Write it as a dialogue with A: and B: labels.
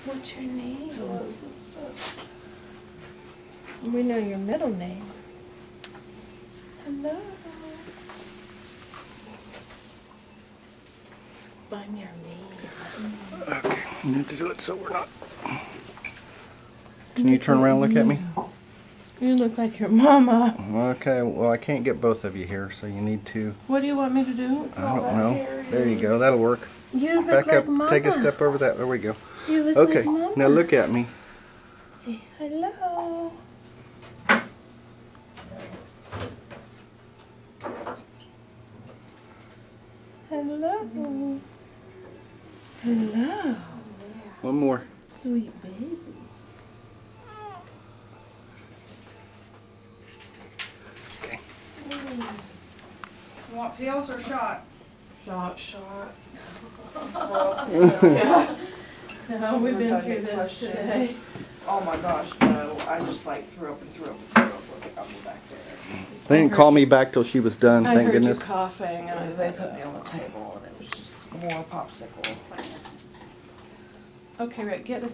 A: What's your name?
B: Clothes and stuff.
A: We know your middle name. Hello. I'm your name.
C: Okay, you need to do it so we're not. Can you turn around and look at me?
A: You look like your mama.
C: Okay, well I can't get both of you here, so you need to.
A: What do you want me to do?
C: I don't know. There you go. That'll work.
A: You look
C: Back
A: like
C: up.
A: mama.
C: Take a step over that. There we go.
A: You look
C: Okay.
A: like mama.
C: Now look at me.
A: Say hello. Hello. Hello.
C: One more.
A: Sweet baby.
C: Okay.
B: You want pills or shot?
A: Shot.
B: Shot.
A: No, we've been through this
B: Question.
A: today.
B: Oh my gosh, no. I just like threw up and threw up and threw up. Look, I'll be back there.
C: They didn't call me back till she was done.
A: I
C: Thank
A: heard
C: goodness.
A: you coughing, and I
B: They put me on the table and it was just more popsicle.
A: Okay, Rick, get this.